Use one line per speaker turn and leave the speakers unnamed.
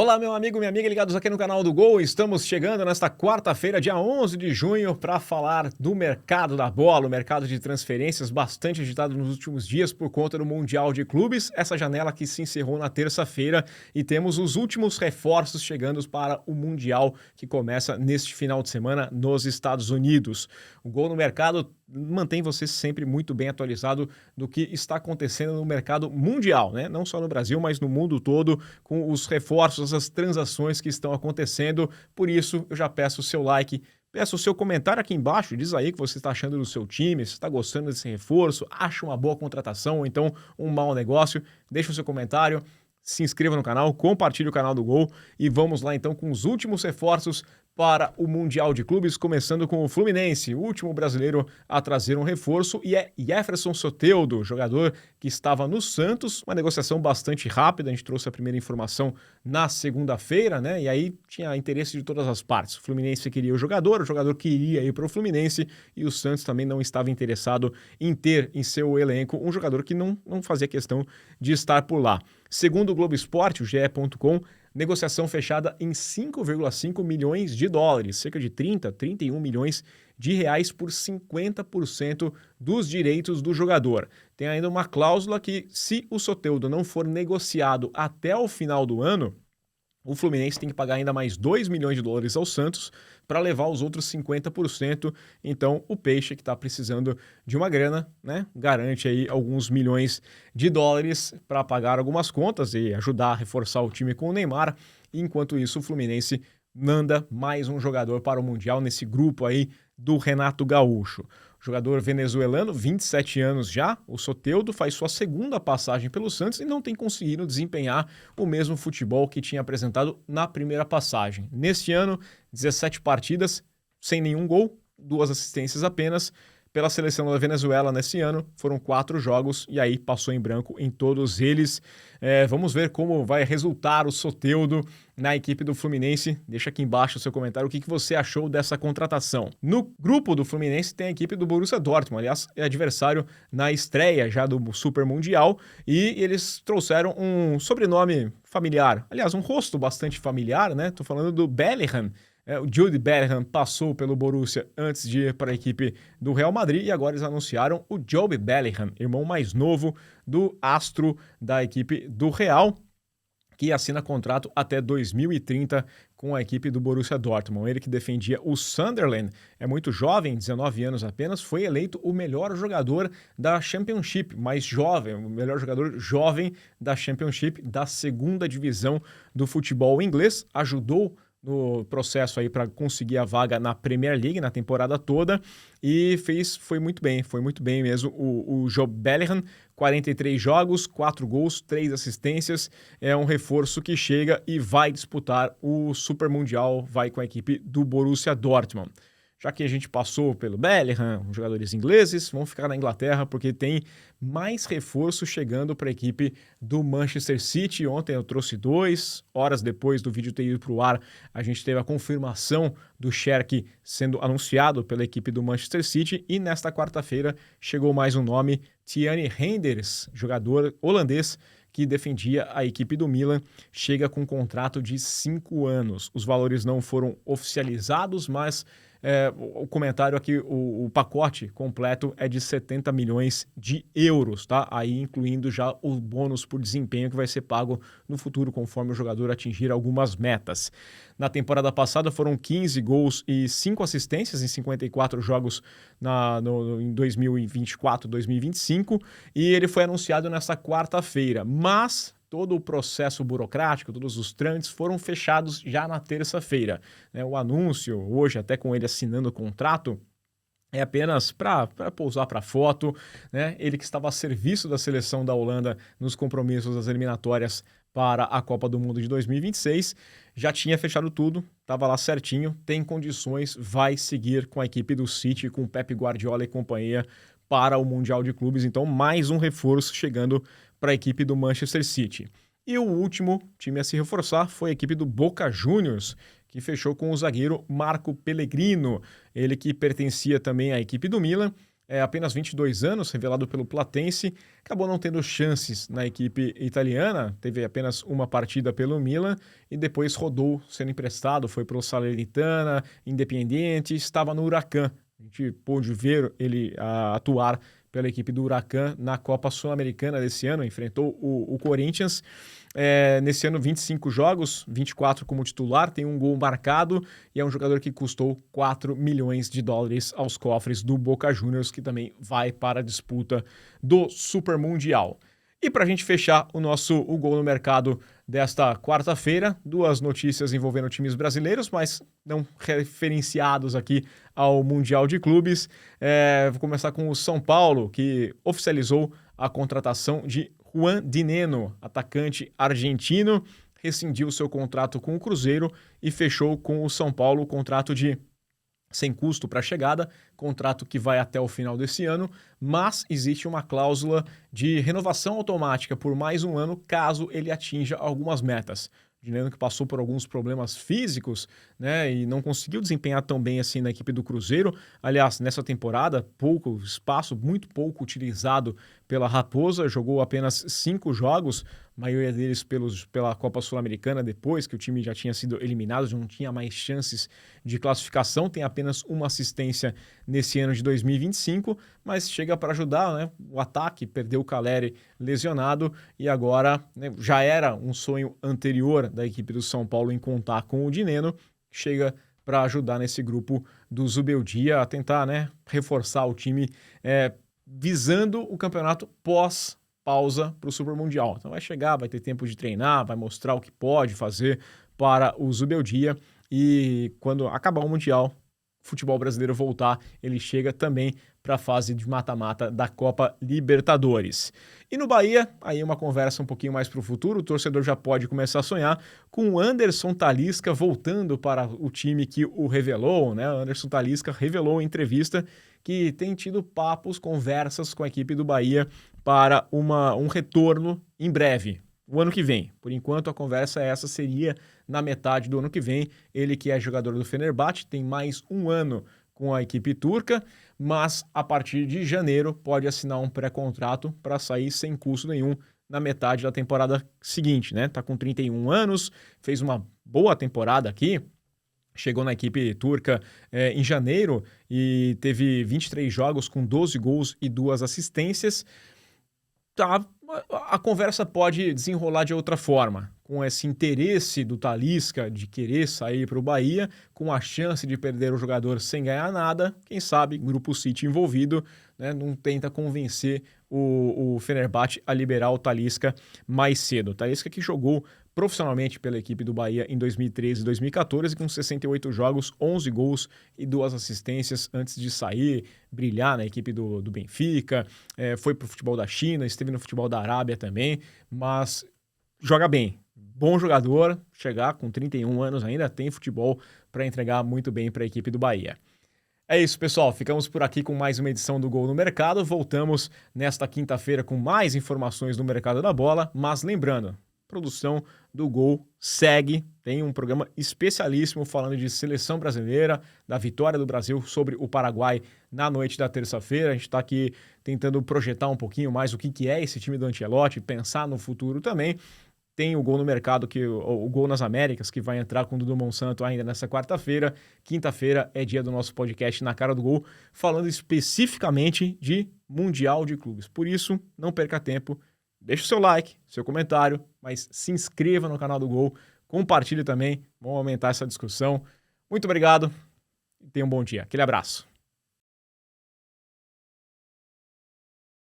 Olá, meu amigo, minha amiga, ligados aqui no canal do Gol. Estamos chegando nesta quarta-feira, dia 11 de junho, para falar do mercado da bola, o mercado de transferências bastante agitado nos últimos dias por conta do Mundial de Clubes, essa janela que se encerrou na terça-feira e temos os últimos reforços chegando para o Mundial que começa neste final de semana nos Estados Unidos. O Gol no Mercado mantém você sempre muito bem atualizado do que está acontecendo no mercado mundial, né? Não só no Brasil, mas no mundo todo, com os reforços, as transações que estão acontecendo. Por isso, eu já peço o seu like, peço o seu comentário aqui embaixo, diz aí o que você está achando do seu time, se está gostando desse reforço, acha uma boa contratação ou então um mau negócio, deixa o seu comentário. Se inscreva no canal, compartilhe o canal do Gol e vamos lá então com os últimos reforços para o Mundial de Clubes, começando com o Fluminense, o último brasileiro a trazer um reforço, e é Jefferson Soteldo, jogador que estava no Santos, uma negociação bastante rápida, a gente trouxe a primeira informação na segunda-feira, né, e aí tinha interesse de todas as partes, o Fluminense queria o jogador queria ir para o Fluminense, e o Santos também não estava interessado em ter em seu elenco um jogador que não fazia questão de estar por lá. Segundo o Globo Esporte, o GE.com, negociação fechada em 5,5 milhões de dólares, cerca de 31 milhões de reais por 50% dos direitos do jogador. Tem ainda uma cláusula que, se o Soteldo não for negociado até o final do ano, o Fluminense tem que pagar ainda mais 2 milhões de dólares ao Santos para levar os outros 50%. Então, o Peixe, que está precisando de uma grana, né, garante aí alguns milhões de dólares para pagar algumas contas e ajudar a reforçar o time com o Neymar. Enquanto isso, o Fluminense manda mais um jogador para o Mundial nesse grupo aí do Renato Gaúcho. Jogador venezuelano, 27 anos já, o Soteldo faz sua segunda passagem pelo Santos e não tem conseguido desempenhar o mesmo futebol que tinha apresentado na primeira passagem. Neste ano, 17 partidas, sem nenhum gol, 2 assistências apenas. Pela seleção da Venezuela nesse ano, foram 4 jogos e aí passou em branco em todos eles. Vamos ver como vai resultar o Soteldo na equipe do Fluminense. Deixa aqui embaixo o seu comentário o que você achou dessa contratação. No grupo do Fluminense tem a equipe do Borussia Dortmund, aliás, é adversário na estreia já do Super Mundial, e eles trouxeram um sobrenome familiar, aliás, um rosto bastante familiar, né? Tô falando do Bellingham. O Jude Bellingham passou pelo Borussia antes de ir para a equipe do Real Madrid e agora eles anunciaram o Jude Bellingham, irmão mais novo do astro da equipe do Real, que assina contrato até 2030 com a equipe do Borussia Dortmund. Ele que defendia o Sunderland, é muito jovem, 19 anos apenas, foi eleito o melhor jogador da Championship, mais jovem, o melhor jogador jovem da Championship, da segunda divisão do futebol inglês, ajudou no processo aí para conseguir a vaga na Premier League na temporada toda e foi muito bem mesmo o Jude Bellingham, 43 jogos, 4 gols, 3 assistências, é um reforço que chega e vai disputar o Super Mundial, vai com a equipe do Borussia Dortmund. Já que a gente passou pelo Bellingham, os jogadores ingleses, vamos ficar na Inglaterra porque tem mais reforço chegando para a equipe do Manchester City. Ontem eu trouxe 2, horas depois do vídeo ter ido para o ar, a gente teve a confirmação do Cherki sendo anunciado pela equipe do Manchester City e nesta quarta-feira chegou mais um nome, Thierry Reinders, jogador holandês que defendia a equipe do Milan, chega com um contrato de 5 anos. Os valores não foram oficializados, mas o comentário aqui, o pacote completo é de 70 milhões de euros, tá? Aí incluindo já o bônus por desempenho que vai ser pago no futuro, conforme o jogador atingir algumas metas. Na temporada passada foram 15 gols e 5 assistências em 54 jogos em 2024, 2025, e ele foi anunciado nesta quarta-feira, mas todo o processo burocrático, todos os trâmites foram fechados já na terça-feira. O anúncio, hoje até com ele assinando o contrato, é apenas para pousar para foto, né? Ele que estava a serviço da seleção da Holanda nos compromissos das eliminatórias para a Copa do Mundo de 2026, já tinha fechado tudo, estava lá certinho, tem condições, vai seguir com a equipe do City, com Pep Guardiola e companhia para o Mundial de Clubes. Então, mais um reforço chegando para a equipe do Manchester City. E o último time a se reforçar foi a equipe do Boca Juniors, que fechou com o zagueiro Marco Pellegrino, ele que pertencia também à equipe do Milan apenas 22 anos, revelado pelo Platense, acabou não tendo chances na equipe italiana, teve apenas uma partida pelo Milan e depois rodou sendo emprestado, foi para o Salernitana, Independiente, estava no Huracan. A gente pôde ver ele atuar pela equipe do Huracan na Copa Sul-Americana desse ano, enfrentou o Corinthians. Nesse ano, 25 jogos, 24 como titular, tem um gol marcado e é um jogador que custou 4 milhões de dólares aos cofres do Boca Juniors, que também vai para a disputa do Super Mundial. E para a gente fechar o Gol no Mercado desta quarta-feira, duas notícias envolvendo times brasileiros, mas não referenciados aqui ao Mundial de Clubes. Vou começar com o São Paulo, que oficializou a contratação de Juan Dinenno, atacante argentino, rescindiu seu contrato com o Cruzeiro e fechou com o São Paulo o contrato sem custo para a chegada, contrato que vai até o final desse ano, mas existe uma cláusula de renovação automática por mais um ano caso ele atinja algumas metas. Dinenno que passou por alguns problemas físicos, né, e não conseguiu desempenhar tão bem assim na equipe do Cruzeiro. Aliás, nessa temporada, pouco espaço, muito pouco utilizado pela Raposa, jogou apenas 5 jogos, a maioria deles pela Copa Sul-Americana, depois que o time já tinha sido eliminado, já não tinha mais chances de classificação, tem apenas uma assistência nesse ano de 2025, mas chega para ajudar, né? O ataque, perdeu o Caleri lesionado e agora, né, já era um sonho anterior da equipe do São Paulo em contar com o Dinenno, chega para ajudar nesse grupo do Zubeldia a tentar, né, reforçar o time visando o campeonato pós-pausa para o Super Mundial. Então vai chegar, vai ter tempo de treinar, vai mostrar o que pode fazer para o Zubeldia e quando acabar o Mundial, o futebol brasileiro voltar, ele chega também para a fase de mata-mata da Copa Libertadores. E no Bahia, aí uma conversa um pouquinho mais para o futuro, o torcedor já pode começar a sonhar com o Anderson Talisca voltando para o time que o revelou, né? O Anderson Talisca revelou em entrevista que tem tido conversas com a equipe do Bahia para um retorno em breve, o ano que vem. Por enquanto, a conversa seria na metade do ano que vem. Ele que é jogador do Fenerbahçe, tem mais um ano com a equipe turca, mas a partir de janeiro pode assinar um pré-contrato para sair sem custo nenhum na metade da temporada seguinte, né? Tá com 31 anos, fez uma boa temporada aqui, chegou na equipe turca em janeiro e teve 23 jogos com 12 gols e 2 assistências. A conversa pode desenrolar de outra forma, com esse interesse do Talisca de querer sair para o Bahia, com a chance de perder o jogador sem ganhar nada, quem sabe, Grupo City envolvido, né, não tenta convencer o Fenerbahçe a liberar o Talisca mais cedo. O Talisca que jogou profissionalmente pela equipe do Bahia em 2013 e 2014, com 68 jogos, 11 gols e 2 assistências antes de sair, brilhar na equipe do Benfica, foi para o futebol da China, esteve no futebol da Arábia também, mas joga bem. Bom jogador, chegar com 31 anos ainda tem futebol para entregar muito bem para a equipe do Bahia. É isso, pessoal. Ficamos por aqui com mais uma edição do Gol no Mercado. Voltamos nesta quinta-feira com mais informações do mercado da bola, mas lembrando, produção do Gol segue, tem um programa especialíssimo falando de seleção brasileira, da vitória do Brasil sobre o Paraguai na noite da terça-feira. A gente está aqui tentando projetar um pouquinho mais o que é esse time do Ancelotti, pensar no futuro também. Tem o Gol no Mercado, o Gol nas Américas, que vai entrar com o Dudu Monsanto ainda nessa quarta-feira. Quinta-feira é dia do nosso podcast Na Cara do Gol, falando especificamente de Mundial de Clubes. Por isso, não perca tempo. Deixe o seu like, seu comentário, mas se inscreva no canal do Gol, compartilhe também, vamos aumentar essa discussão. Muito obrigado e tenha um bom dia. Aquele abraço.